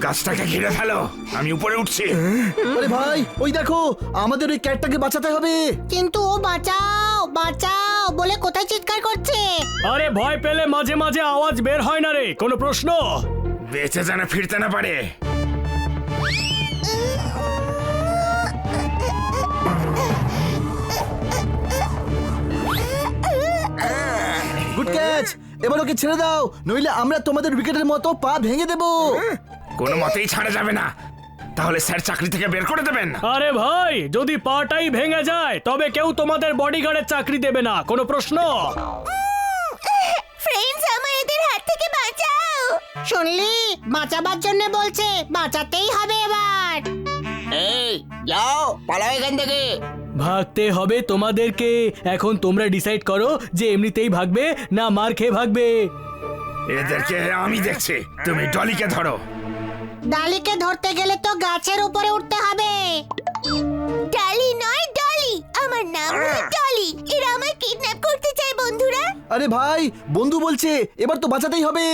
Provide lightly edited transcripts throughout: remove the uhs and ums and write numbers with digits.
গাছটাকে ঘিরে ফেলো, আমি উপরে উঠছি। আরে ভাই, ওই দেখো, আমাদের ওই ক্যাটটাকে বাঁচাতে হবে। কিন্তু ও বাঁচাও বাঁচাও বলে কোথায় চিৎকার করছে। আরে ভয় পেলে মাঝে মাঝে আওয়াজ বের হয় না রে, কোনো প্রশ্ন? বেঁচে যেন ফিরতে না পারে। গুড ক্যাচ, এবার ওকে ছেড়ে দাও, নইলে আমরা তোমাদের উইকেটের মতো পা ভেঙে দেব। কোনো মতেই ছাড়া যাবে না, তাহলে স্যার চাকরি থেকে বের করে দেবেন। আরে ভাই, যদি পাটাই ভেঙে যায় তবে কেউ তোমাদের বডিগার্ডের চাকরি দেবে না, কোনো প্রশ্ন? ফ্রেন্ডস, আমায় এদের হাত থেকে বাঁচাও। শুনলি, বাঁচাবার জন্য বলছে, বাঁচাতেই হবে এবার। এই যাও, পালাও এখান থেকে। ভাগতে হবে তোমাদেরকে। এখন তোমরা ডিসাইড করো যে এমনিতেই ভাগবে না মার খেয়ে ভাগবে। এদেরকে আমি দেখছি, তুমি ডলিকে ধরো। ডালিকে ধরতে গেলে তো গাছের উপরে উঠতে হবে। ডালি নয়, ডলি। আমার নাম হলো ডলি। এরা আমায় কিডন্যাপ করতে চায় বন্ধুরা। আরে ভাই, বন্ধু বলছে, এবার তো বাঁচাতেই হবে।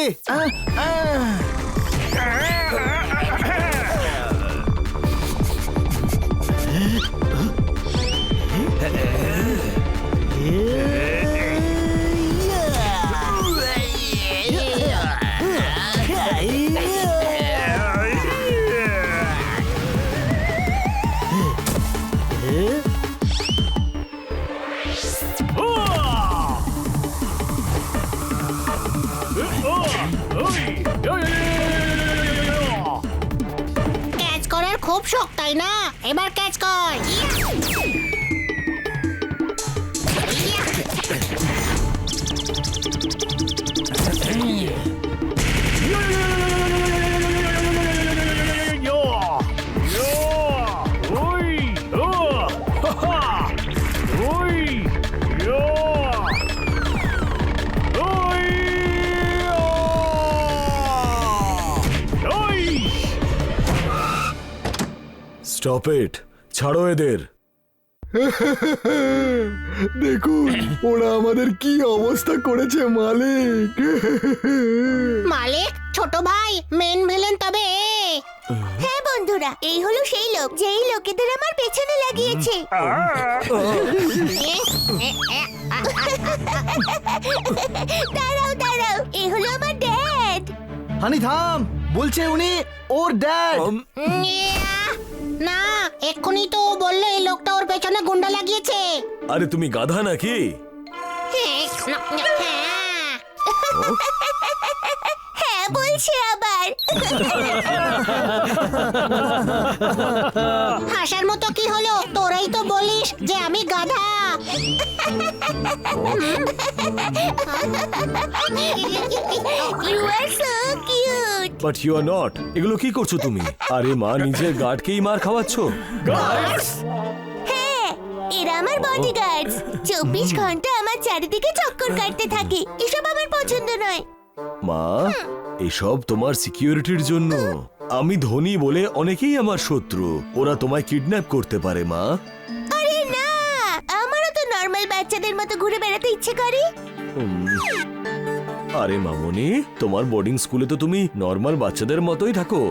ক্যাচ করার খুব শখ, তাই না? এবার ক্যাচ কর। স্টপ ইট, ছাড়ো এদের। দেখুন ওরা আমাদের কি অবস্থা করেছে মালিক। মালিক, ছোট ভাই, মেন ভিলেন তবে। হ্যাঁ বন্ধুরা, এই হলো সেই লোক যেই লোকেদের আমার পেছনে লাগিয়েছে। দাঁড়াও দাঁড়াও, এই হলো আমার ড্যাড। হানি থাম, বলছে উনি ওর ড্যাড। না, এক্ষুনি তো ও বললো এই লোকটা ওর পেছনে গুন্ডা লাগিয়েছে। আরে তুমি গাধা নাকি? হ্যাঁ বলছে আবার। হাসার মতো কি হলো? তোরাই তো বলিস যে আমি গাধা। You are so cute. But you are not. এগুলো কি করছো তুমি? আরে মা, নিজের গার্ডকেই মার খাওয়াচ্ছো। হ্যাঁ, এরা আমার বডিগার্ডস। 24 ঘন্টা আমার চারিদিকে চক্কর কাটতে থাকে। এসব আমার পছন্দ নয়। মা, এসব তোমার সিকিউরিটির জন্য। আমি ধনী বলে অনেকেই আমার শত্রু। ওরা তোমায় কিডন্যাপ করতে পারে মা। আরে না, আমারও তো নরমাল বাচ্চাদের মতো ঘুরে বেড়াতে ইচ্ছে করে। আরে মামনি, তোমার বোর্ডিং স্কুলে তো তুমি নর্মাল বাচ্চাদের মতোই থাকো।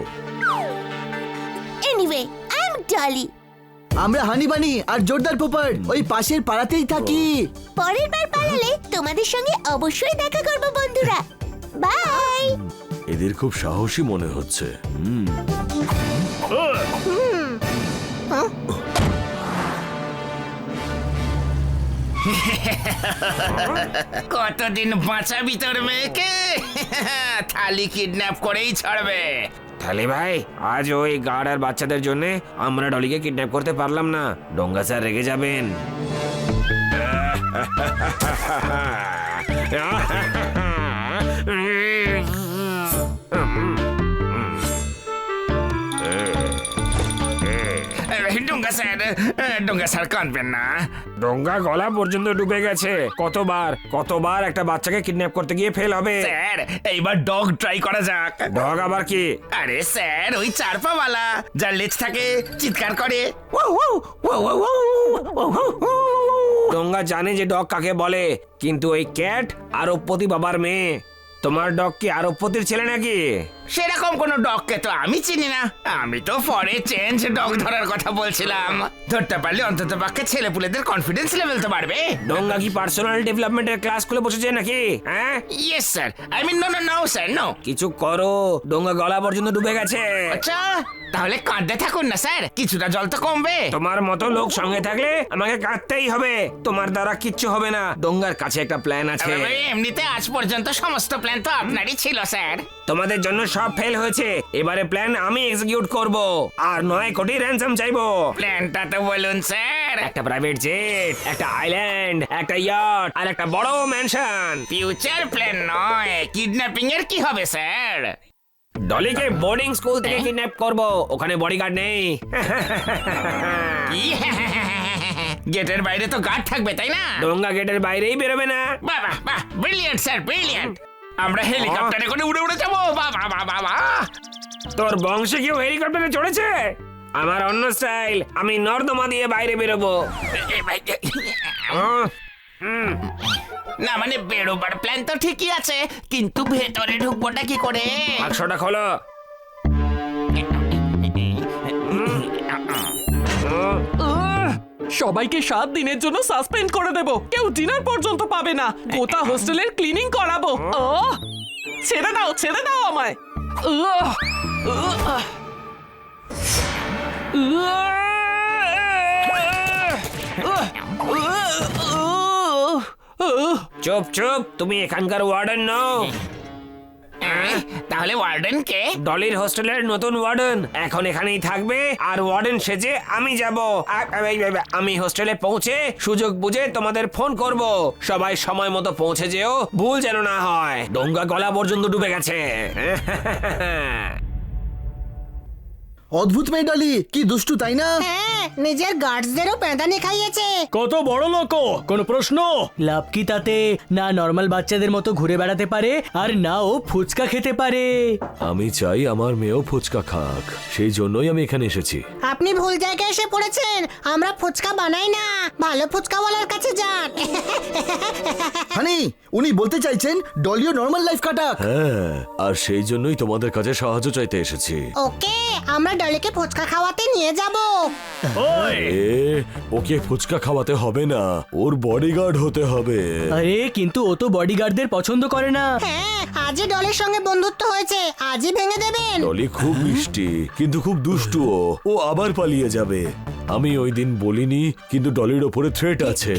Anyway, I am Dolly. আমরা হানি বানি আর জোরদার পোপার ওই পাশের পাড়াতেই থাকি। পরের বার পালালে তোমাদের সঙ্গে অবশ্যই দেখা করব বন্ধুরা। বাই। এদের খুব সাহসী মনে হচ্ছে। কতদিন বাঁচাবি তোর মেয়েকে? থালি কিডন্যাপ করেই ছাড়বে। থালি ভাই, আজ ওই গার্ড আর বাচ্চাদের জন্য আমরা ডলিকে কিডন্যাপ করতে পারলাম না। ডোঙ্গা স্যার রেগে যাবেন। ডোঙ্গা স্যার, ডোঙ্গা স্যার কাঁদবেন না। ডোঙ্গা গলা পর্যন্ত ডুবে গেছে। কতবার একটা বাচ্চাকে কিডন্যাপ করতে গিয়ে ফেল হবে। স্যার এইবার ডগ ট্রাই করা যাক। ডগ আবার কি? আরে স্যার ওই চার পাওয়ালা যার লেজ থাকে, চিৎকার করে। ডোঙ্গা জানে যে ডগ কাকে বলে, কিন্তু ওই ক্যাট আরবপতি বাবার মেয়ে। তোমার ডগ কি আরবপতির ছেলে নাকি? সেরকম কোন ডগকে তো আমি চিনি না। আমি তো ফরে চেঞ্জ ডগ ধরার কথা বলছিলাম। ধরতে পারলে অন্তত পক্ষে ছেলেপুলেদের কনফিডেন্স লেভেল তো বাড়বে। ডোঙ্গা কি পার্সোনাল ডেভেলপমেন্টের ক্লাস খুলে বসেছে নাকি? হ্যাঁ, yes sir, I mean no sir no. কিছু করো, ডোঙ্গা গলা পর্যন্ত ডুবে গেছে। আচ্ছা তাহলে কাঁদতে থাকুন না স্যার, কিছুটা জল তো কমবে। তোমার মতো লোক সঙ্গে থাকলে আমাকে কাঁদতেই হবে। তোমার দ্বারা কিচ্ছু হবে না। ডোঙ্গার কাছে একটা প্ল্যান আছে। এমনিতে আজ পর্যন্ত সমস্ত প্ল্যান তো আপনারই ছিল স্যার। তোমাদের জন্য সব ফেল হয়েছে, এবারে প্ল্যান আমি এক্সিকিউট করব, আর 9 কোটি র্যানসাম চাইবো। প্ল্যানটা তো বলুন স্যার। একটা প্রাইভেট জেট, একটা আইল্যান্ড, একটা ইয়াট আর একটা বড় ম্যানশন। ফিউচার প্ল্যান নয়, কিডন্যাপিং এর কি হবে স্যার? ডলিকে বোর্ডিং স্কুল থেকে কিডন্যাপ করব, ওখানে বডিগার্ড নেই। গেটের বাইরে তো গার্ড থাকবে তাই না? ডোঙ্গা গেটের বাইরেই বেরোবে না। বাহ বাহ বাহ, ব্রিলিয়ান্ট স্যার ব্রিলিয়ান্ট। আমরা হেলিকপ্টারে করে উড়ে উড়ে যাবো। বাহ বাহ বাহ বাহ বাহ। তোর বংশে কেউ হেলিকপ্টারে চড়েছে? আমার অন্য স্টাইল, আমি নর্দমা দিয়ে বাইরে বেরোবো। না মানে বেরোবার প্ল্যান তো ঠিকই আছে, কিন্তু ভেতরে ঢুকবোটা কি করে? বাক্সটা খোলো। সবাইকে 7 দিনের জন্য সাসপেন্ড করে দেব, কেউ ডিনার পর্যন্ত পাবে না, গোটা হোস্টেলের ক্লিনিং করাবো। ছেড়ে দাও আমায়। চুপ চুপ, তুমি এখানকার ওয়ার্ডেন নও। তাহলে ওয়ার্ডেন কে? ডলির হোস্টেলের নতুন ওয়ার্ডেন। এখন এখানেই থাকবে, আর ওয়ার্ডেন সেজে আমি যাব। আমি হোস্টেলে পৌঁছে সুযোগ বুঝে তোমাদের ফোন করব। সবাই সময় মতো পৌঁছে যেও, ভুল যেন না হয়। ডোঙ্গা গলা পর্যন্ত ডুবে গেছে। অদ্ভুত মেয়ে ডলি, কি দুষ্টু তাই না? হ্যাঁ, নিজের গার্ডসদেরও পেঁদানি খাইয়েছে। কত বড় লোক, কোনো প্রশ্ন? লাভ কি তাতে? না নর্মাল বাচ্চাদের মতো ঘুরে বেড়াতে পারে, আর না ও ফুচকা খেতে পারে। আমি চাই আমার মেয়েও ফুচকা খাক, সেই জন্যই আমি এখানে এসেছি। আপনি ভুল জায়গায় এসে পড়েছেন। আমরা ফুচকা বানাই না, ভালো ফুচকাওয়ালার কাছে যান। হানি, উনি বলতে চাইছেন ডলিও নর্মাল লাইফ কাটাক। হ্যাঁ, আর সেই জন্যই তোমাদের কাছে সাহায্য চাইতে এসেছি। ওকে, আমরা ডলিকে ফুচকা খাওয়াতে নিয়ে যাব। ওকে ফুচকা খাওয়াতে হবে না, ওর বডিগার্ড হতে হবে। আরে কিন্তু ও তো বডিগার্ডদের পছন্দ করে না। হ্যাঁ, আজই ডলির সঙ্গে বন্ধুত্ব হয়েছে, আজই ভেঙে দেবেন। ডলি খুব মিষ্টি, কিন্তু খুব দুষ্টু। ও আবার পালিয়ে যাবে। আমি ওই দিন বলিনি, কিন্তু ডলির ওপরে থ্রেট আছে।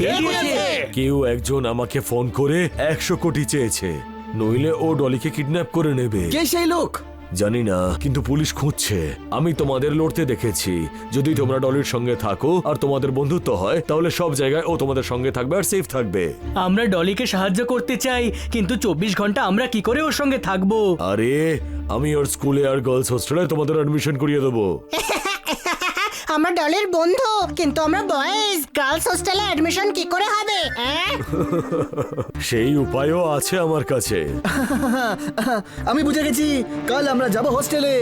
কেউ একজন আমাকে ফোন করে 100 কোটি চেয়েছে, নইলে ও ডলিকে কিডন্যাপ করে নেবে। কে সেই লোক? জানি না, কিন্তু পুলিশ খুঁজছে। আমি তোমাদের লড়তে দেখেছি। যদি তোমরা ডলির সঙ্গে থাকো আর তোমাদের বন্ধুত্ব হয়, তাহলে সব জায়গায় ও তোমাদের সঙ্গে থাকবে আর সেফ থাকবে। আমরা ডলিকে সাহায্য করতে চাই, কিন্তু 24 ঘন্টা আমরা কি করে ওর সঙ্গে থাকবো? আরে আমি ওর স্কুলে আর গার্লস হোস্টেলে তোমাদের অ্যাডমিশন করিয়ে দেবো। আমরা ডলির বন্ধু, কিন্তু আমরা বয়েজ। গার্লস হোস্টেলে অ্যাডমিশন কি করে হবে? সেই উপায়ও আছে আমার কাছে। আমি বুঝে গেছি, কাল আমরা যাব হোস্টেলে।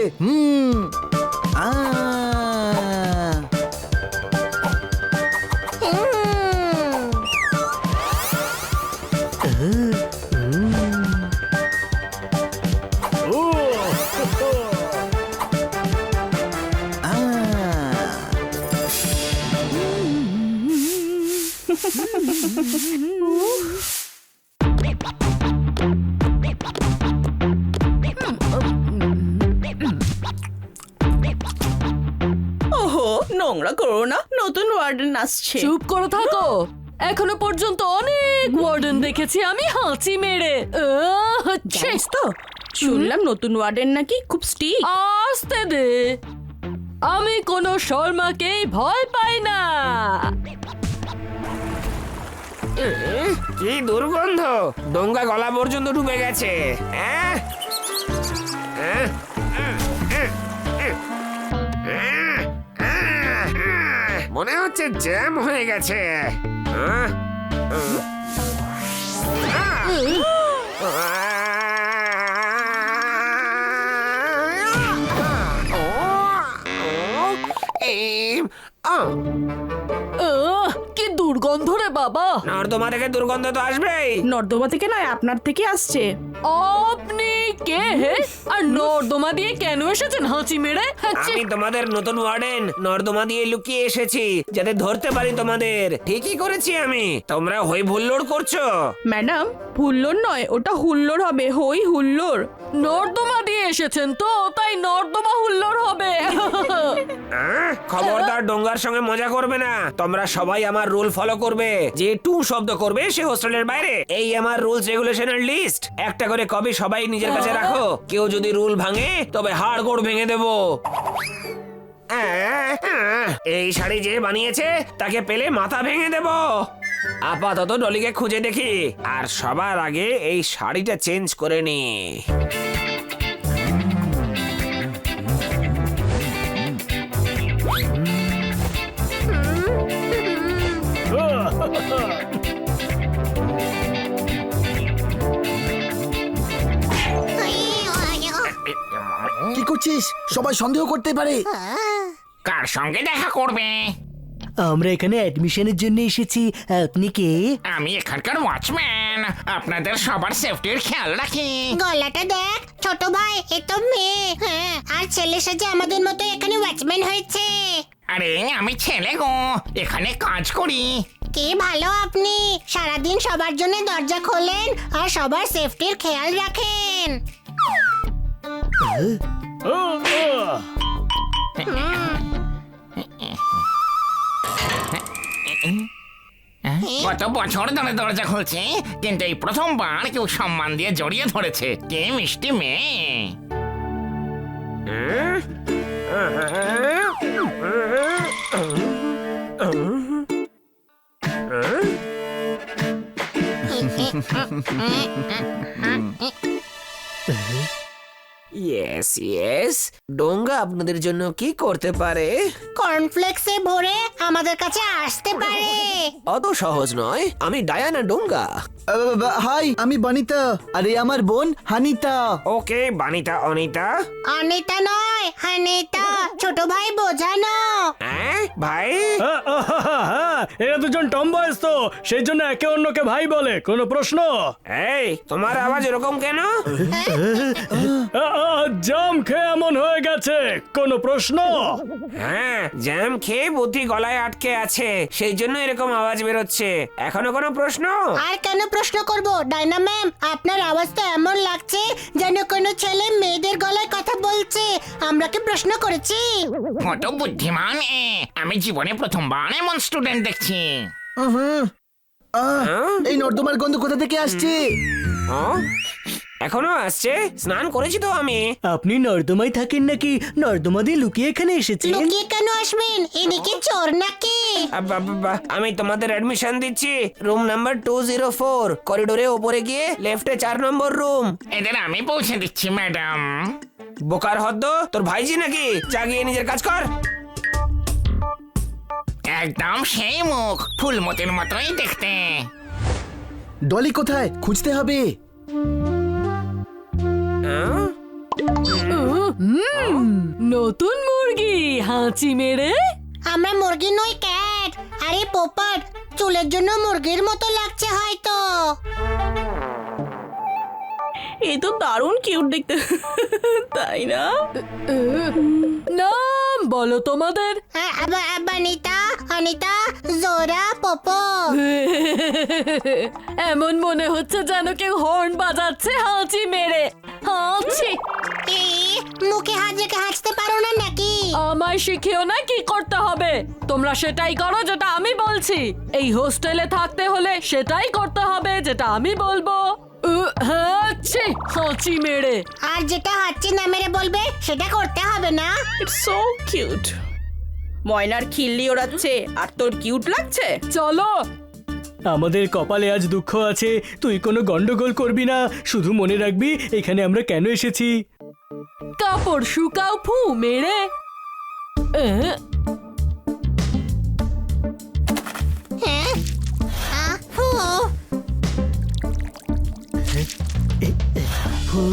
ওহো, নোংরা করো না, নতুন ওয়ার্ডেন আসছে। চুপ করে থাকো। এখনো পর্যন্ত অনেক ওয়ার্ডেন দেখেছি আমি হাঁচি মেরে। জানিস তো, শুনলাম নতুন ওয়ার্ডেন নাকি খুব স্ট্রিক্ট। আসতে দে, আমি কোনো শর্মাকেই ভয় পাই না। কি দুর্গন্ধ! ডোঙ্গা গলা পর্যন্ত ডুবে গেছে। মনে হচ্ছে জ্যাম হয়ে গেছে। হ্যাঁ? কি দুর্গন্ধ রে বাবা। নর্দমা থেকে দুর্গন্ধ তো আসবেই। নর্দমা থেকে নয়, আপনার থেকে আসছে। আপনি কে হে? আর নর্দমা দিয়ে কেন এসেছেন হাঁচি মেরে? আমি তোমাদের নতুন ওয়ার্ডেন, নর্দমা দিয়ে লুকিয়ে এসেছি যাতে ধরতে পারি তোমাদের। ঠিকই করেছি আমি। তোমরা হই ভুল্লোড় করছো। ম্যাডাম, হুল্লোড় নয়, ওটা হুল্লোড় হবে, হই হুল্লোড়। নর্দমা দিয়ে এসেছেন তো, তাই নর্দমা হুল্লোড় হবে। খবরদার ডোঙ্গার সঙ্গে মজা করবে না। তোমরা সবাই আমার রুল ফলো করবে। যে টু শব্দ করবে সে হোস্টেলের বাইরে। এই আমার রুলস রেগুলেশনের লিস্ট। একটা করে কপি সবাই নিজের কাছে রাখো। কেউ যদি রুল ভাঙে তবে হাড় গোড় ভেঙে দেবো। এই শাড়ি যে বানিয়েছে তাকে পেলে মাথা ভেঙে দেব। আপাতত ডলিকে খুঁজে দেখি, আর সবার আগে এই শাড়িটা চেঞ্জ করে নি। কি করছিস? সবাই সন্দেহ করতে পারে। কার সঙ্গে দেখা করবে? আমরা এখানে অ্যাডমিশনের জন্য এসেছি। আপনি কে? আমি এখানকার ওয়াচম্যান, আপনাদের সবার সেফটির খেয়াল রাখি। গলাটা দেখ ছোট ভাই, এ তো মেয়ে। হ্যাঁ, আর ছেলে সাজে আমাদের মতো এখানে ওয়াচম্যান হয়েছে। আরে আমি ছেলে গো, এখানে কাজ করি। কি ভালো আপনি, সারাদিন সবার জন্য দরজা খোলেন আর সবার সেফটির খেয়াল রাখেন। কত বছর ধরে দরজা খুলছে, কিন্তু এই প্রথমবার কেউ সম্মান দিয়ে জড়িয়ে ধরেছে। কে মিষ্টি মেয়ে। ইয়েস ইয়েস, ডোঙ্গা আপনাদের জন্য কি করতে পারে? কর্নফ্লেক্সে ভরে আমাদের কাছে আসতে পারে। অত সহজ নয়। আমি ডায়ানা ডোঙ্গা। হাই, আমি বানিতা, আর এই আমার বোন হানিতা। ওকে বানিতা অনিতা। অনিতা নয়, হানিতা। ছোট ভাই বোঝানো। হ্যাঁ ভাই। এরা দুজন টম বয়স তো, সেই জন্য একে অন্যকে ভাই বলে। কোনো প্রশ্ন? এই তোমার আওয়াজ এরকম কেন? জাম খেয়ে এমন হয়ে গেছে। কোনো প্রশ্ন? হ্যাঁ, জ্যাম খেয়ে বুদ্ধি গলায় আটকে আছে, সেই জন্য এরকম আওয়াজ বেরোচ্ছে। এখনো কোনো প্রশ্ন? আর কেন প্রশ্ন করব? ডায়না ম্যাম, আপনার আওয়াজ তো এমন লাগছে যেন কোনো ছেলে মেয়েদের গলায় কথা বলছে। আমরা কি প্রশ্ন করেছি? কত বুদ্ধিমান এ। আমি জীবনে প্রথমবার এমন স্টুডেন্ট দেখছি। এই নর্দমার গন্ধ কোথা থেকে আসছে? এখনো আসছে? স্নান করেছি তো আমি। আপনি নর্দমায় থাকেন নাকি নর্দমা দিয়ে লুকিয়ে এখানে এসেছেন? লুকিয়ে কেন আসবেন? এদিকে চোর নাকি? আমি তোমাদের অ্যাডমিশন দিচ্ছি। রুম নাম্বার 204, করিডোরে উপরে গিয়ে লেফটে 4 নম্বর রুম। এদের আমি পৌঁছে দিচ্ছি ম্যাডাম। বোকার হদ্দ, তোর ভাইজি নাকি? জাগিয়ে নিজের কাজ কর। একদম সেই মুখ, ফুলমতির মতোই দেখতে। ডলি কোথায়? খুঁজতে হবে। নতুন মুরগি হাঁচি মেরে। আমরা মুরগি নই, ক্যাট। আরে পোপট, চুলের জন্য মুরগির মতো লাগছে হয়তো। এ তো দারুণ কিউট দেখতে, তাই না? নাম বলো তোমাদের। বানিতা, অনিতা, জোরা, পোপো। এমন মনে হচ্ছে যেন কেউ হর্ন বাজাচ্ছে হাঁচি মেরে। হাঁচি। মুখে হাত রেখে হাঁচতে পারো না নাকি? আমায় শিখিও না কি করতে হবে। তোমরা সেটাই করো যেটা আমি বলছি। এই হোস্টেলে থাকতে হলে সেটাই করতে হবে যেটা আমি বলবো। হাঁচি, হাঁচি মেরে। আর যেটা হাঁচি না মেরে বলবে সেটা করতে হবে না। It's so cute. ময়নার খিল্লি ওড়াচ্ছে আর তোর কিউট লাগছে। চলো। আমাদের কপালে আজ দুঃখ আছে। তুই কোনো গন্ডগোল করবি না। শুধু মনে রাখবি এখানে আমরা কেন এসেছি। কাপড় শুকাও ফু মেরে। শুকায়নি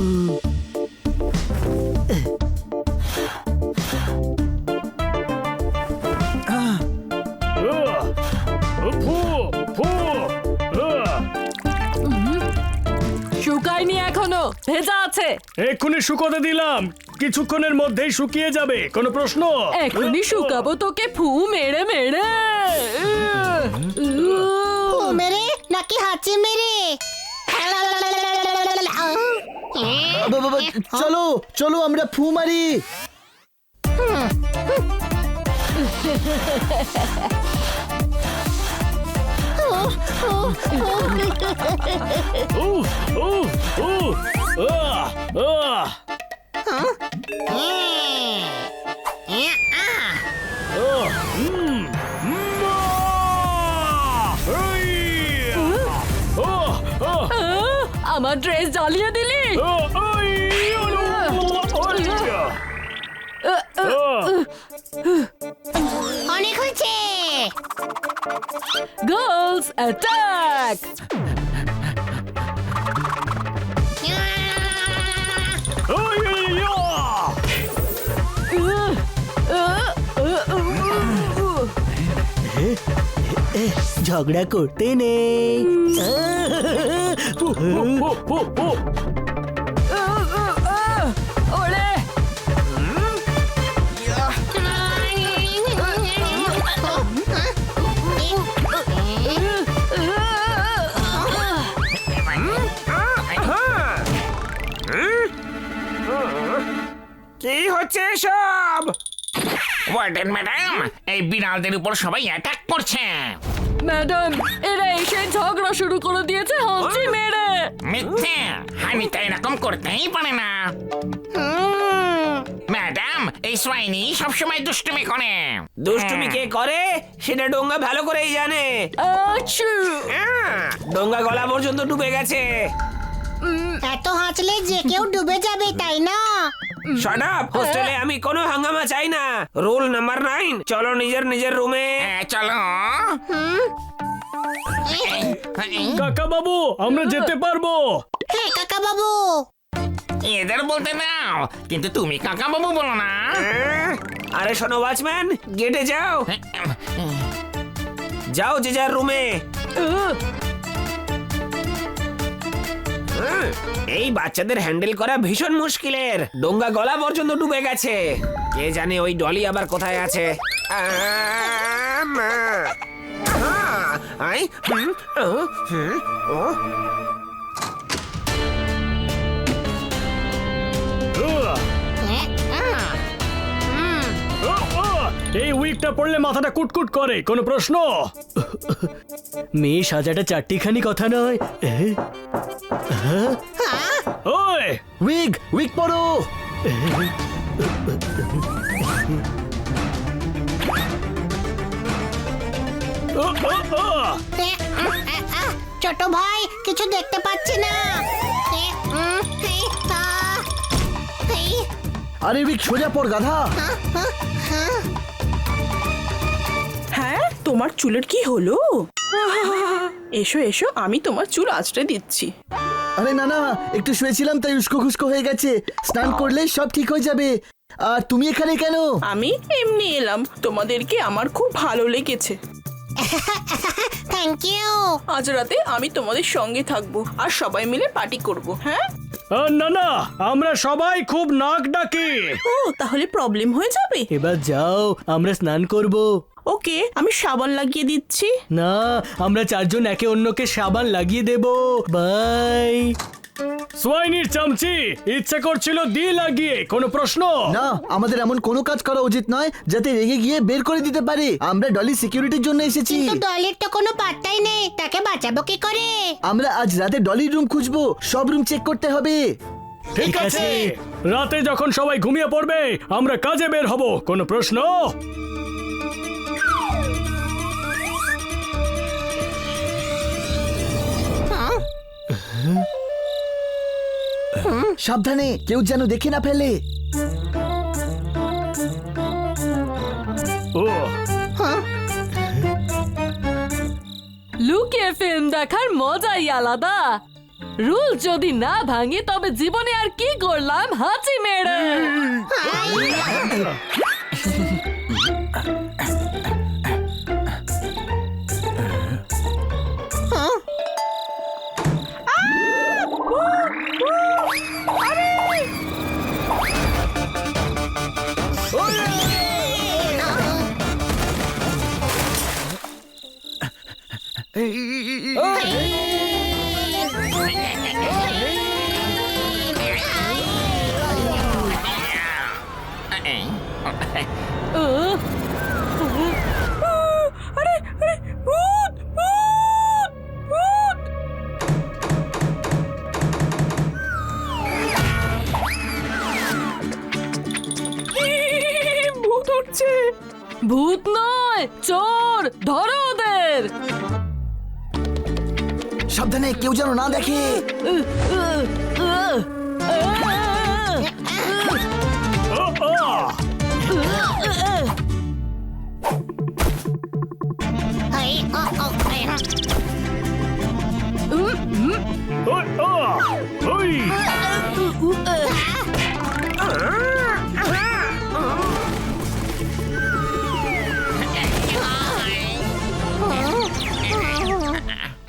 এখনো, ভেজা আছে। এক্ষুনি শুকোতে দিলাম, কিছুক্ষণের মধ্যেই শুকিয়ে যাবে। কোনো প্রশ্ন? এখনই শুকাবো তোকে ফু মেরে মেরে। ও মেরে নাকি হাঁচি মেরে? বাবা, চলো চলো আমরা ফু মারি। আমার ড্রেস জ্বালিয়ে দিলি। অনেক হয়েছে। Girls attack. ঝগড়া করতে নেই। ওরে কি হচ্ছে সব? ওয়ার্ডেন ম্যাডাম, এই বিড়ালদের উপর সবাই অ্যাটাক করছে। ম্যাডাম, এরা এসে ঝগড়া শুরু করে দিয়েছে হাঁচি মেরে। মিথ্যে, হানিটা এরকম করতেই পারে না। ম্যাডাম, এই সোয়াইনি সবসময় দুষ্টুমি করে। দুষ্টুমি কে করে সেটা ডোঙ্গা ভালো করেই জানে। আচ্ছু। ডোঙ্গা গলা পর্যন্ত ডুবে গেছে। এত হাঁচলে যে কেউ ডুবে যাবে, তাই না? Shut up! হোস্টেলে আমি কোনো হাঙ্গামা চাই না। রুল নাম্বার 9, চলো নিজের নিজের রুমে। চলো। কাকা বাবু, আমরা যেতে পারবো? হ্যাঁ কাকা বাবু। এদের বলতে দাও, কিন্তু তুমি কাকা বাবু বলো না। আরে শোনো ওয়াচম্যান, গেটে যাও। যাও যে যার রুমে। এই বাচ্চাদের হ্যান্ডেল করা ভীষণ মুশকিলের। ডোঙ্গা গলা পর্যন্ত ডুবে গেছে। কে জানে ওই ডলি আবার কোথায় আছে। এই উইকটা পড়লে মাথাটা কুটকুট করে। কোনো প্রশ্ন? মেয়ে সাজাটা চারটিখানি কথা নয়। ওই উইগ উইগ পরো। ছোট ভাই, কিছু দেখতে পাচ্ছি না। আরে উইগ সোজা পড় গাধা। হ্যাঁ, তোমার চুলের কি হলো? এসো এসো, আমি তোমার চুল আঁচড়ে দিচ্ছি। আরে না না, একটু শুয়েছিলাম তাই উস্কো খুস্কো হয়ে গেছে। স্নান করলে সব ঠিক হয়ে যাবে। আর তুমি এখানে কেন? আমি এমনি এলাম, তোমাদেরকে আমার খুব ভালো লেগেছে। Thank you. আজ রাতে আমি তোমাদের সঙ্গে থাকবো আর সবাই মিলে পার্টি করব। হ্যাঁ? না না, আমরা সবাই খুব নাক ডাকি। ও, তাহলে প্রবলেম হয়ে যাবে। এবার যাও, আমরা স্নান করব। ওকে, আমি সাবান লাগিয়ে দিচ্ছি। না, আমরা চারজন একে অন্যকে সাবান লাগিয়ে দেব। বাই। সোয়াইনির চামচি, ইচ্ছা করছিল দিয়ে লাগিয়ে। কোনো প্রশ্ন? না, আমাদের এমন কোনো কাজ করা উচিত নয় যাতে রেগে গিয়ে বের করে দিতে পারে। আমরা ডলি সিকিউরিটির জন্য এসেছি। কিন্তু ডলির তো কোনো পাত্তাই নেই, তাকে বাঁচাবো কি করে? আমরা আজ রাতে ডলির রুম খুঁজবো, সব রুম চেক করতে হবে। ঠিক আছে, রাতে যখন সবাই ঘুমিয়ে পড়বে আমরা কাজে বের হব। কোনো প্রশ্ন? সাবধানে, কেউ যেন দেখে না ফেলে। ও লুকিয়ে ফিল্ম দেখার মজাই আলাদা। রুল যদি না ভাঙি তবে জীবনে আর কি করলাম হাঁচি মেরে। ভূত উঠছে। ভূত নয়, চোর, ধরো ওদের। সাবধানে, কেউ যেন না দেখে।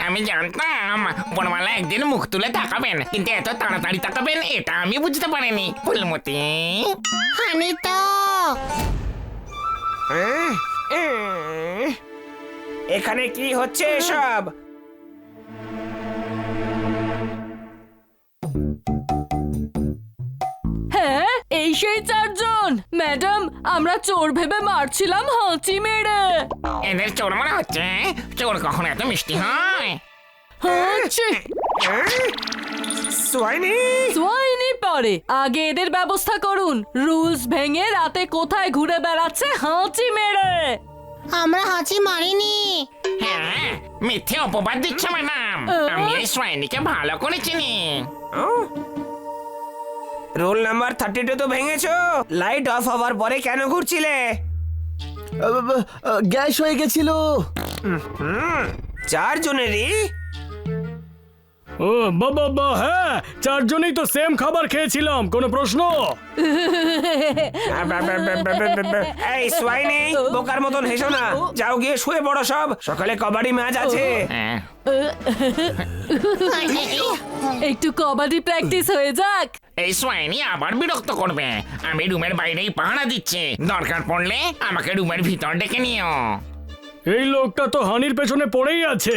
আমি জানতাম বনমালা একদিন মুখ তুলে তাকাবেন, কিন্তু এত তাড়াতাড়ি তাকাবেন এটা আমি বুঝতে পারিনি। ফুলমতি, হানি তো এখানে কি হচ্ছে এসব? হ্যাঁ, এই সেই চারজন। ম্যাডাম, আমরা চোর ভেবে মারছিলাম হাঁচি মেরে। এদের চোর মনে হচ্ছে। চোর কখনো এত মিষ্টি হয়? হাঁচি সোয়াইনি, সোয়াইনি পরে, আগে এদের ব্যবস্থা করুন। রুলস ভেঙে রাতে কোথায় ঘুরে বেড়াচ্ছে হাঁচি মেরে। আমরা হাঁচি মারিনি। হ্যাঁ, মিথ্যে অপবাদ দিচ্ছে ম্যাডাম। আমি এই সোয়াইনিকে ভালো করে চিনি। রোল নাম্বার 32 তো ভেঙেছো। লাইট অফ হওয়ার পরে কেন ঘুরছিলে? গ্যাস হয়ে গেছিল। চারজনেরই? ও বাবা, হ্যাঁ, চারজনেই তো সেম খাবার খেয়েছিলাম। কোনো প্রশ্ন? এই সোয়াইনি, বোকার মতন হেসো না। যাও গিয়ে শুয়ে পড়ো সব। সকালে কবাডি ম্যাচ আছে। হ্যাঁ, একটু কবাডি প্র্যাকটিস হয়ে যাক। এই সোয়াইনি আবার বিরক্ত করবে। আমি রুমের বাইরেই পাহারা দিচ্ছি, দরকার পড়লে আমাকে রুমের ভিতর ডেকে নিও। এই লোকটা তো হানির পেছনে পড়েই আছে।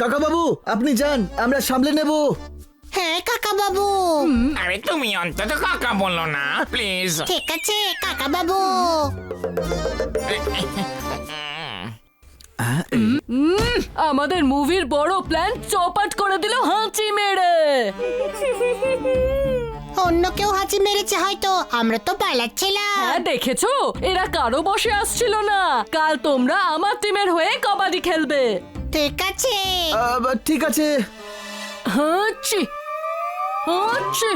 কাকা বাবু, আপনি যান, আমরা সামলে নেব। হ্যাঁ কাকা বাবু। আরে তুমি অন্তত কাকা বললো না প্লিজ। ঠিক আছে কাকা বাবু। আমাদের মুভির বড় প্ল্যান চৌপাট করে দিল হাঁচি মেরে। অন্য কেউ হাঁচি মেরেছে হয়তো, আমরা তো পালাচ্ছিলাম। হ্যাঁ, দেখেছো, এরা কারো বসে আসছিল না। কাল তোমরা আমার টিমের হয়ে কবাডি খেলবে। ঠিক আছে। ঠিক আছে। হাঁচি হাঁচি।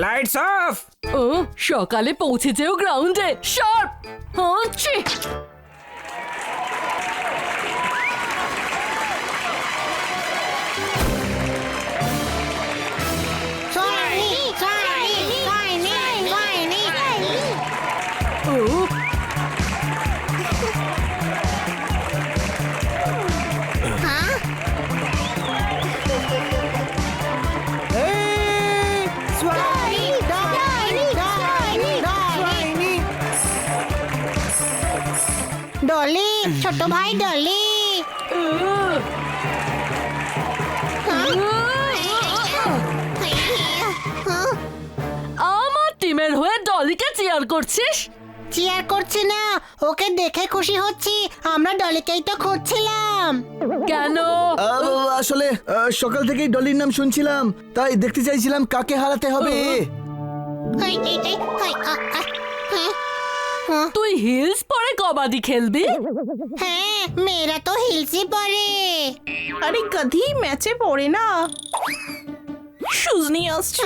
Lights off. ও, সকালে পৌঁছে যেও গ্রাউন্ডে শার্প। হাঁচি। সোয়াইনি, সোয়াইনি, সোয়াইনি, সোয়াইনি। ও, হ্যাঁ? সোয়াইনি, সোয়াইনি, সোয়াইনি, সোয়াইনি। ডলি, ছোট ভাই ডলি। আমার টিমের হয়ে ডলিকে চিয়ার করছিস? চিয়ার করছি না, ওকে দেখে খুশি হচ্ছি। আমরা ডলিকেই তো খুঁজছিলাম। কেন? আসলে সকাল থেকেই ডলির নাম শুনছিলাম, তাই দেখতে চাইছিলাম কাকে হারাতে হবে। তুই হিলস পরে কবাডি খেলবি? হ্যাঁ, মেয়েরা তো হিলসই পরে। আরে গাধি, ম্যাচে পড়ে না। শুজ নিয়ে আসছি।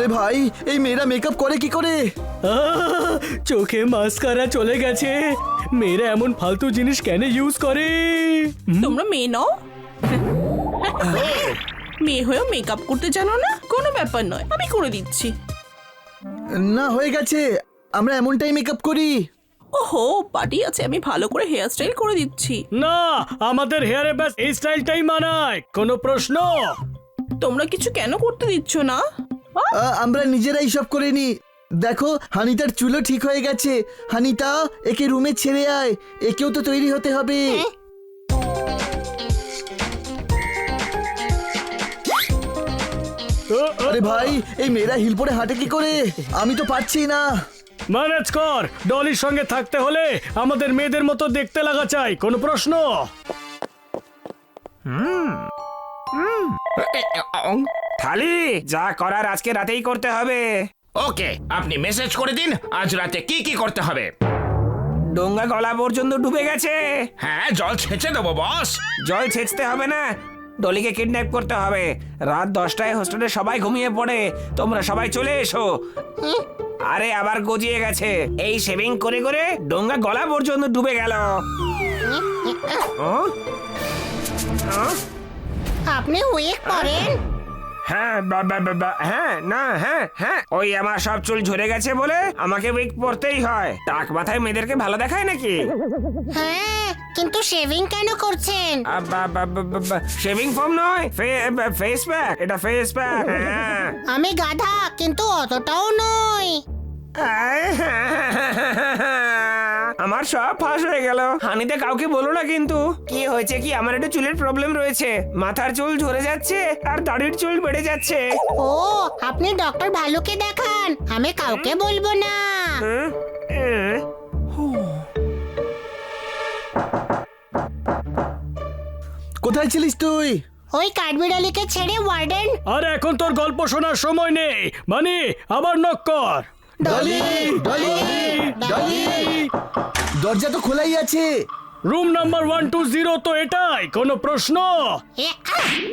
আরে ভাই এই মেয়েরা মেকআপ করে কি করে? চোখে মাস্কারা চলে গেছে। মেয়েরা এমন ফালতু জিনিস কেন ইউজ করে? তোমরা মেয়ে নও? মেয়ে হয়েও মেকআপ করতে জানো না? কোনো ব্যাপার নয়, আমি করে দিচ্ছি। না হয়ে গেছে, আমরা এমনটাই মেকআপ করি। ওহো, পার্টি আছে, আমি ভালো করে হেয়ার স্টাইল করে দিচ্ছি। না, আমাদের হেয়ারে ব্যাস এই স্টাইলটাই মানায়। কোনো প্রশ্ন? তোমরা কিছু কেন করতে দিচ্ছ না? আমরা নিজেরাই সব করে নি। দেখো হানিতার চুলও ঠিক হয়ে গেছে। হানিতা, একে রুমে ছেড়ে আয়, একেও তো তৈরি হতে হবে। আরে ভাই এই মেয়েরা হিল পরে হাঁটে কি করে? আমি তো পারছি না। ম্যানেজ কর। ডলির সঙ্গে থাকতে হলে আমাদের মেয়েদের মতো দেখতে লাগা চাই। কোনো প্রশ্ন? থালি যা করার আজকে রাতেই করতে হবে। ওকে, আপনি মেসেজ করে দিন আজ রাতে কি কি করতে হবে। ডোঙ্গা গলা পর্যন্ত ডুবে গেছে। হ্যাঁ, জল ছেঁচে দেবো বস। জল ছেঁচতে হবে না, ডলিকে কিডন্যাপ করতে হবে। রাত 10টায় হোস্টেলে সবাই ঘুমিয়ে পড়ে, তোমরা সবাই চলে এসো। আরে আবার গজিয়ে গেছে। এই শেভিং করে করে ডোঙ্গা গলা পর্যন্ত ডুবে গেল। আপনি উইক করেন? হ্যাঁ হ্যাঁ না হ্যাঁ ওই আমার সব চুল ঝরে গেছে বলে আমাকে উইক পরতেই হয়। টাক মাথায় মেয়েদেরকে ভালো দেখায় নাকি? হ্যাঁ, কিন্তু শেভিং কেন করছেন? শেভিং ফোম নয়, ফেস প্যাক। এটা ফেস প্যাক। হ্যাঁ আমি গাধা, কিন্তু অতটাও নই। আমার সব ফাঁস হয়ে গেল। হানিতে কাউকে বলো না কিন্তু। কি হয়েছে কি, আমার একটু চুলের প্রবলেম রয়েছে। মাথার চুল ঝরে যাচ্ছে আর দাড়ির চুল বেড়ে যাচ্ছে। ও, আপনি ডক্টর ভালুকে দেখান, আমি কাউকে বলবো না। কোথায় ছিলিস তুই? ওই কাঠবিড়ালিকে ছেড়ে ওয়ার্ডেন। আর এখন তোর গল্প শোনার সময় নেই। মানে আবার নক কর। ডলি, ডলি, ডলি। দরজা তো খোলাই আছে। রুম নাম্বার 120 তো এটাই। কোনো প্রশ্ন?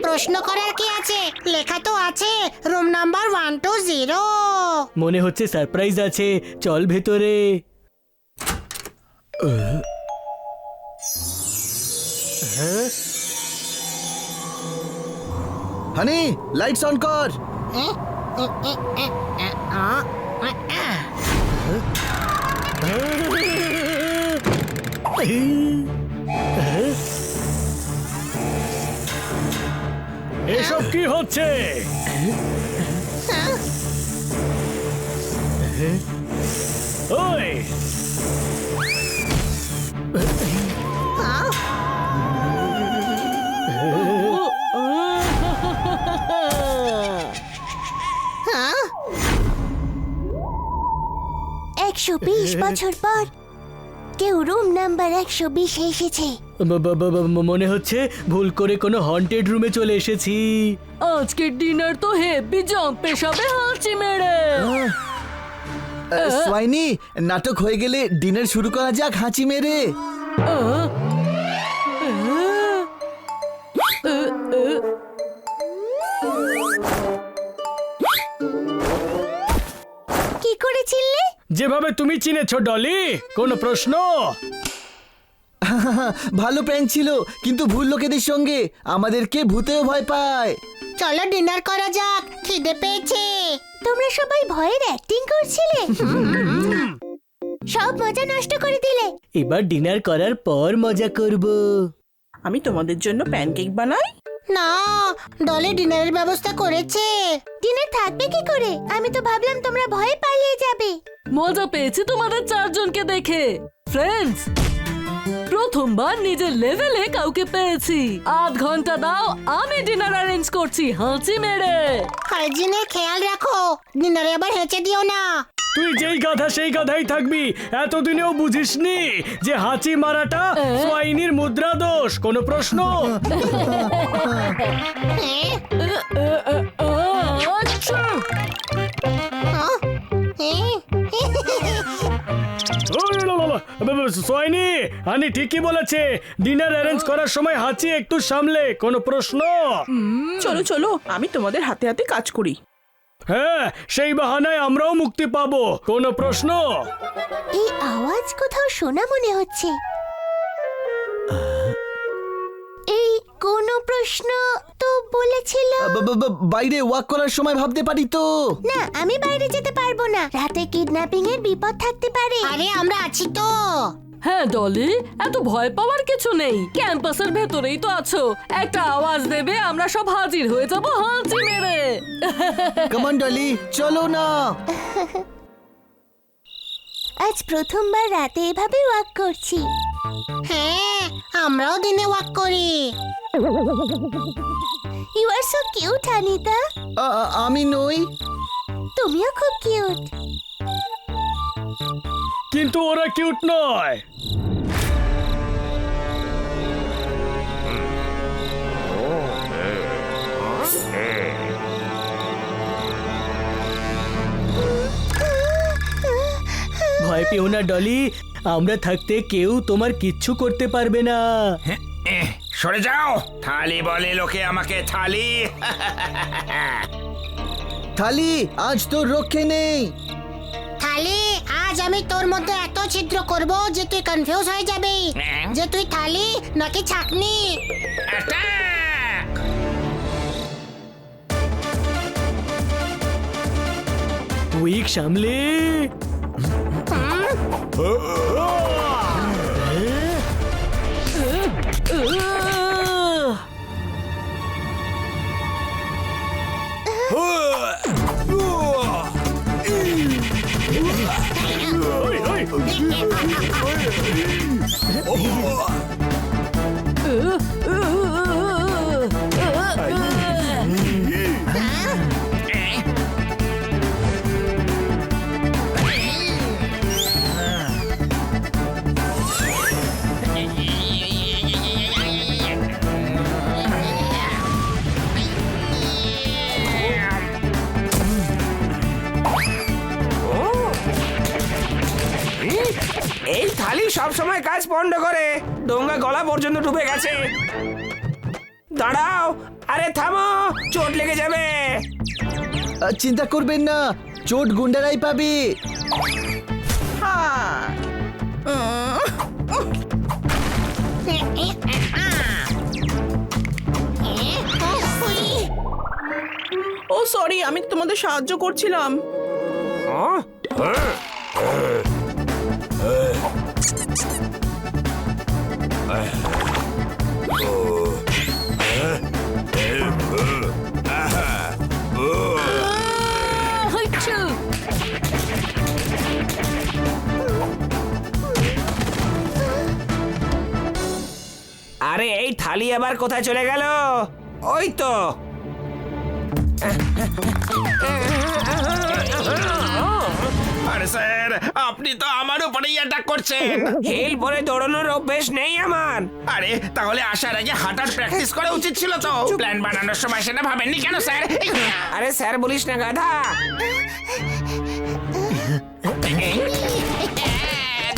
প্রশ্ন করার কি আছে? লেখা তো আছে রুম নাম্বার 120। মনে হচ্ছে সারপ্রাইজ আছে। চল ভেতরে। হানি, লাইটস অন কর। এসব কি হচ্ছে? ওই হ্যাঁ, 120 বছর পর কেউ রুম নাম্বার 120 এসেছে। মনে হচ্ছে ভুল করে কোনো হন্টেড রুমে চলে এসেছি। আজকের ডিনার তো হেভি জম্প পেশাবে হাঁচি মেরে। সোয়াইনি, নাটক হয়ে গেলে ডিনার শুরু করা যাক হাঁচি মেরে। কি করেছিলে? যেভাবে তুমি চিনেছো ডলি। কোনো প্রশ্ন? ভালো প্র্যাঙ্ক ছিল, কিন্তু ভুল লোকেদের সঙ্গে। আমাদেরকে ভূতেও ভয় পায়। চলো ডিনার করা যাক, খিদে পেয়েছে। তোমরা সবাই ভয়ের অ্যাক্টিং করছিলে। সব মজা নষ্ট করে দিলে। এবার ডিনার করার পর মজা করব। আমি তোমাদের জন্য প্যানকেক বানাই। না, ডলি ডিনারের ব্যবস্থা করেছে। ডিনার থাকবে কি করে? আমি তো ভাবলাম তোমরা ভয়ে পালিয়ে যাবে। মজা পেয়েছি তোমাদের চারজনকে দেখে। ফ্রেন্ডস, প্রথমবার নিজের লেভেলে কাউকে পেয়েছি। 8 ঘন্টা দাও, আমি ডিনার অ্যারেঞ্জ করছি হাঁচি মেরে। হাইজিনের খেয়াল রাখো, ডিনারে আবার হেঁচে দিও না। তুই যেই গাধা সেই গাধাই থাকবি। এতদিনেও বুঝিসনি যে হাঁচি মারাটা সোয়াইনির মুদ্রা দোষ। কোনো প্রশ্ন? আচ্ছা, সোয়াইনি, হানি ঠিকই বলেছে। ডিনার অ্যারেঞ্জ করার সময় হাঁচি একটু সামলে। কোনো প্রশ্ন? চলো চলো, আমি তোমাদের হাতে হাতে কাজ করি। হ্যাঁ, সেই বাহানায় আমরাও মুক্তি পাবো। কোনো প্রশ্ন? এই আওয়াজ কোথাও শোনা মনে হচ্ছে। এই কোনো প্রশ্ন তো বলেছিল। বাইরে ওয়াক করার সময় ভাবতে পারি তো। না, আমি বাইরে যেতে পারবো না, রাতে কিডন্যাপিং এর বিপদ থাকতে পারে। আরে আমরা আছি তো। হ্যাঁ ডলি, এত ভয় পাওয়ার কিছু নেই, ক্যাম্পাসের ভেতরেই তো আছো। একটা আওয়াজ দেবে, আমরা সব হাজির হয়ে যাবো হাঁচি মেরে। কাম অন ডলি, চলো না। আজ প্রথমবার রাতে এভাবে ওয়াক করছি। হ্যাঁ, আমরাও দিনে ওয়াক করি। You are so cute Anita. আমি নই। তুমিও খুব কিউট। কিন্তু ওরা কিউট নয়। ভয় পেও না ডলি, আমরা থাকতে কেউ তোমার কিচ্ছু করতে পারবে না। সরে যাও। থালি বলে লোকে আমাকে থালি। থালি, আজ তোর রক্ষে নেই। থালি, আজ আমি তোর মধ্যে এত ছিদ্র করব যে তুই কনফিউজ হয়ে যাবি যে তুই থালি নাকি ছাকনি। Attack! উইক সামলে। এই থালি সব সময় কাজ পন্ড করে। ডোঙ্গা গলা পর্যন্ত ডুবে গেছে। দাঁড়াও, আরে থামো, চোট লেগে যাবে। চিন্তা করবেন না, চোট গুন্ডারাই পাবে। ও সরি, আমি তোমাদের সাহায্য করছিলাম। আরে এই থালি আবার কোথায় চলে গেল? ওই তো। আরে স্যার, আপনি তো আমার উপরেই অ্যাটাক করছেন। হিল পরে দৌড়ানোর অভ্যেস নেই আমার। আরে তাহলে আসার আগে হাঁটার প্র্যাকটিস করা উচিত ছিল তো। প্ল্যান বানানোর সময় সেটা ভাবেননি কেন স্যার? আরে স্যার বলিস না গাধা।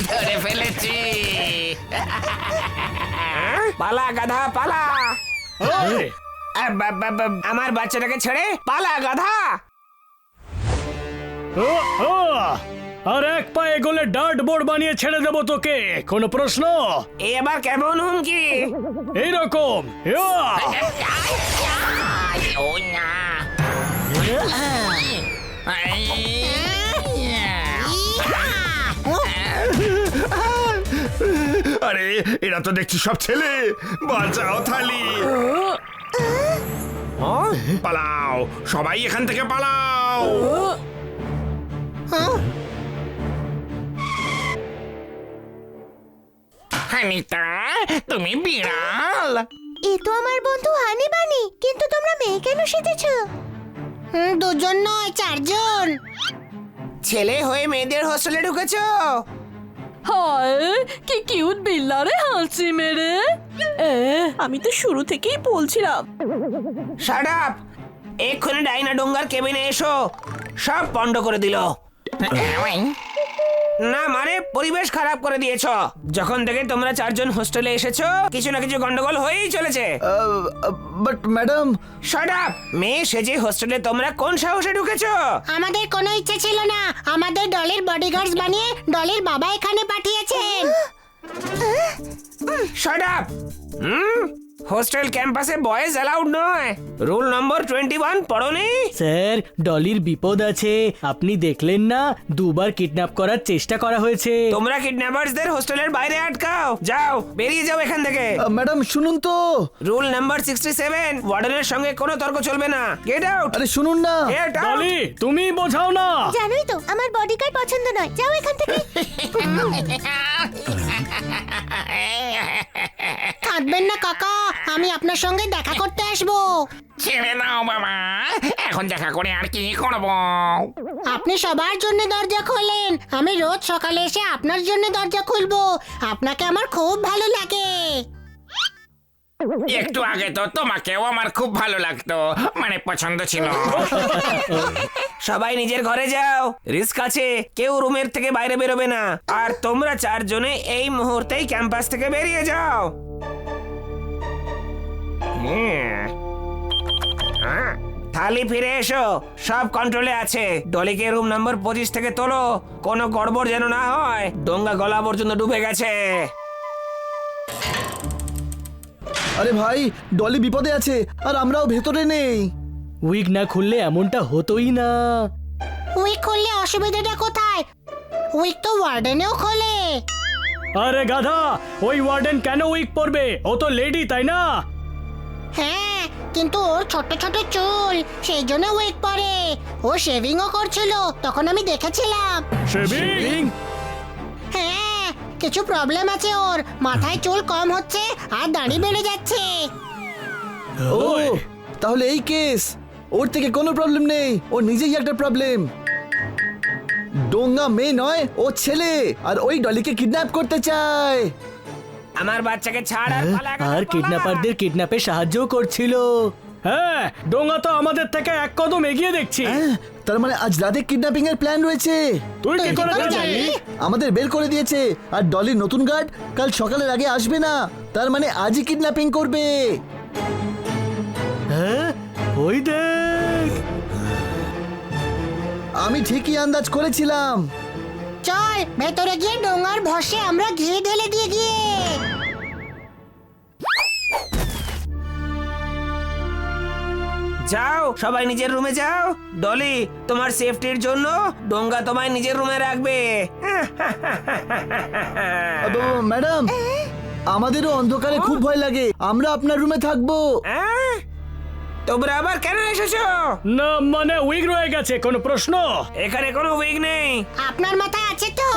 ধরে ফেলেছি। পালা গাধা পালা। আমার বাচ্চাটাকে ছেড়ে পালা গাধা। আর এক পায়ে গোলে ডার্ট বোর্ড বানিয়ে ছেড়ে দেবো তোকে। কোনো প্রশ্ন? এ আবার কেমন হুমকি? এইরকম। আরে এরা তো দেখছি সব ছেলে। বাঁচাও থালি। পালাও, সবাই এখান থেকে পালাও। হানিতা, তুমি বিড়াল। এ তো আমার বন্ধু হানি বানি, কিন্তু তোমরা মেয়ে কেন সেজেছো? দুজন নয়, চারজন। ছেলে হয়ে মেয়েদের হোস্টেলে ঢুকেছো? হায়, কি কিউট বিল্লারে হাঁচি মেরে। আমি তো শুরু থেকেই বলছিলাম। Shut up! এক্ষুনি ডাইনা ডোঙ্গার কেবিনে এসো। সব পন্ড করে দিল। না মানে পরিবেশ খারাপ করে দিয়েছো। যখন থেকে তোমরা চারজন হোস্টেলে এসেছো কিছু না কিছু গন্ডগোল হয়েই চলেছে। But madam, shut up! মেয়ে সেজে হোস্টেলে তোমরা কোন সাহসে ঢুকেছো? আমাদের কোনো ইচ্ছে ছিল না, আমাদের ডলের বডিগার্ডস বানিয়ে ডলের বাবা এখানে পাঠিয়েছেন। Shut up! হোস্টেল ক্যাম্পাসে বয়েজ অ্যালাউড নয়। রুল নম্বর 21 পড়োনি? স্যার, ডলির বিপদ আছে। আপনি দেখলেন না, দুবার কিডন্যাপ করার চেষ্টা করা হয়েছে। তোমরা কিডন্যাপারসদের হোস্টেলের বাইরে আটকাও। যাও, বেরিয়ে যাও এখান থেকে। ম্যাডাম শুনুন তো। রুল নাম্বার 67, ওয়ার্ডেনের সঙ্গে কোনো তর্ক চলবে না। Get out! আরে শুনুন না। Get out! ডলি, তুমি বোঝাও না। জানোই তো আমার বডিগার্ড পছন্দ নয়, যাও এখান থেকে। কাঁদবেন না কাকা, আমি আপনার সঙ্গে দেখা করতে আসবো। ছেড়ে দাও বাবা, এখন দেখা করে আর কি করবো? আপনি সবার জন্য দরজা খোলেন, আমি রোজ সকালে এসে আপনার জন্য দরজা খুলবো। আপনাকে আমার খুব ভালো লাগে। একটু আগে তো তোমাকেও আমার খুব ভালো লাগতো, মানে পছন্দ ছিল। সবাই নিজের ঘরে যাও, রিস্ক আছে। কেউ রুমের থেকে বাইরে বেরোবে না। আর তোমরা চারজনে এই মুহূর্তেই ক্যাম্পাস থেকে বেরিয়ে যাও। থালি ফিরে এসো, সব কন্ট্রোলে আছে। ডলিকে রুম নাম্বার 25 থেকে তোলো, কোনো গড়বড় যেন না হয়। ডোঙ্গা গলা পর্যন্ত ডুবে গেছে। আরে ভাই, ডলি বিপদে আছে আর আমরাও ভেতরে নেই। উইক না খুললে এমনটা হতোই না। উইক খুললে অসুবিধাটা কোথায়? উইক তো ওয়ার্ডেনেও খোলে। আরে গাধা, ওই ওয়ার্ডেন কেন উইক পরবে? ও তো লেডি, তাই না? হ্যাঁ, কিন্তু ওর ছোট ছোট চুল, সেই জন্য উইক পরে। ও শেভিংও করছিল, তখন আমি দেখেছিলাম। শেভিং? হ্যাঁ, কিছু প্রবলেম আছে ওর। মাথায় চুল কম হচ্ছে আর দাড়ি বেড়ে যাচ্ছে। ও, তাহলে এই কেস। ওর থেকে কোনো প্রবলেম নেই, ও নিজেই একটা প্রবলেম। ডোঙ্গা মেয়ে নয়, ও ছেলে, আর ওই ডলিকে কিডন্যাপ করতে চায়। আমার বাচ্চাকে ছাড় আর পালা, আর কিডন্যাপারদের কিডন্যাপে সাহায্য করছিল। হ্যাঁ, ডোঙ্গা তো আমাদের থেকে এক কদম এগিয়ে দেখছি। তার মানে আজ রাতে কিডন্যাপিং এর প্ল্যান রয়েছে। তুই কি করে করে জানলি? আমাদের বের করে দিয়েছে। আর ডলির নতুন গার্ড কাল সকালের আগে আসবে না, তার মানে আজই কিডন্যাপিং করবে। হ্যাঁ, ওই দেখ। আমি ঠিকই আন্দাজ করেছিলাম। চল ভেতরে গিয়ে ডোঙ্গার ভসে আমরা ঘি ঢেলে দিয়ে গিয়ে। যাও, সবাই নিজের রুমে যাও। ডলি, তোমার সেফটির জন্য ডোঙ্গা তোমায় নিজের রুমে রাখবে। ম্যাডাম, আমাদেরও অন্ধকারে খুব ভয় লাগে, আমরা আপনার রুমে থাকবো। তোমরা আবার কেন এসেছো? না মানে উইক রয়ে গেছে, কোনো প্রশ্ন? এখানে কোনো উইক নেই। আপনার মাথায় আছে তো?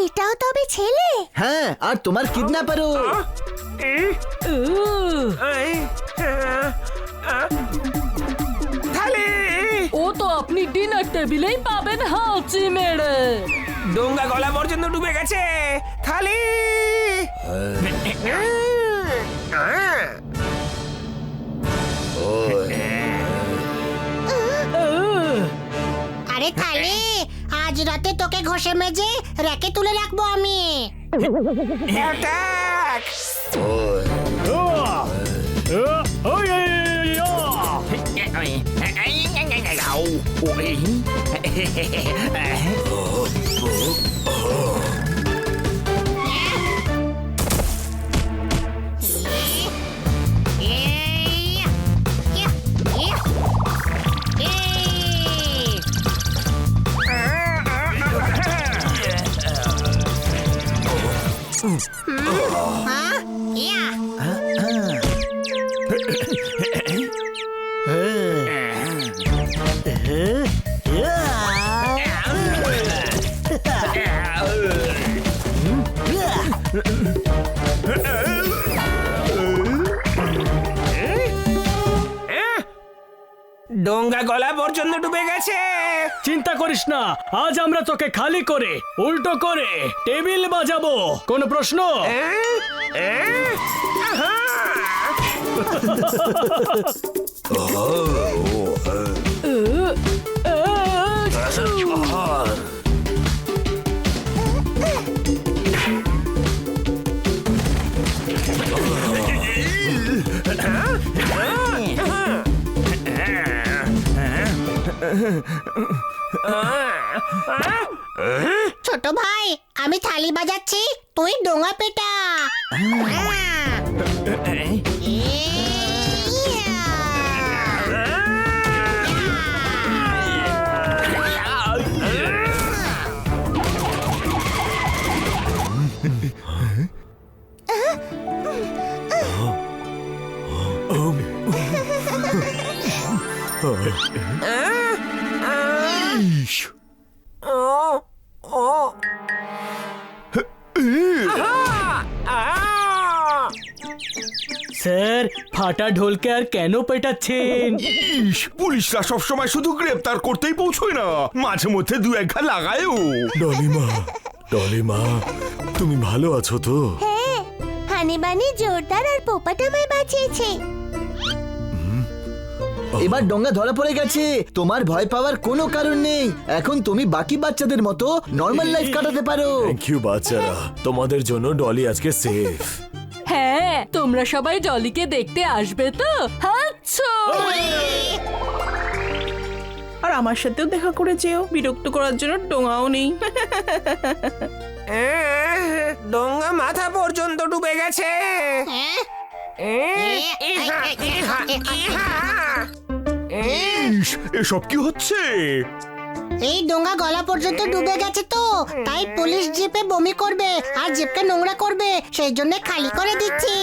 এটাও তবে ছেলে? হ্যাঁ, আর তোমার কিডন্যাপারও। ও তো আপনি ডিনার টেবিলেই পাবেন হাঁচি মেরে। ডোঙ্গা গলা পর্যন্ত ডুবে গেছে। থালি! আরে থালি, আজ রাতে তোকে ঘষে মেজে রেকে তুলে রাখবো আমি। অ্যাটাক! ডোঙ্গা গলা পর্যন্ত ডুবে গেছে। চিন্তা করিস না, আজ আমরা তোকে খালি করে উল্টো করে টেবিল বাজাবো। কোনো প্রশ্ন? আহা! ছোট ভাই আমি থালি বাজাচ্ছি তুই ডোঙা পেটা স্যার ফাটা ঢোলকে আর কেন পেটাচ্ছেন? ইস, পুলিশরা সবসময় শুধু গ্রেপ্তার করতেই পৌঁছয় না, মাঝে মধ্যে দু এক ঘা লাগায়ও। ডলিমা তুমি ভালো আছো তো? হ্যাঁ হানি বানি জোরদার আর পোপাট আমায় বাঁচিয়েছে। এবার ডোঙ্গা ধরা পড়ে গেছে, তোমার ভয় পাওয়ার কোনো কারণ নেই। এখন তুমি বাকি বাচ্চাদের মতো নর্মাল লাইফ কাটাতে পারো। থ্যাংক ইউ বাচ্চারা, তোমাদের জন্য ডলি আজকে সেফ। হ্যাঁ তোমরা সবাই জলিকে দেখতে আসবে তো? আচ্ছা আর আমার সাথেও দেখা করে যেও, বিরক্ত করার জন্য ডোঙাও নেই। ডোঙ্গা মাথা পর্যন্ত ডুবে গেছে। ইস, এসব কি হচ্ছে? এই ডোঙা গলা পর্যন্ত ডুবে গেছে তো, তাই পুলিশ জিপে বমি করবে আর জিপকে নোংরা করবে, সেই জন্য খালি করে দিচ্ছি।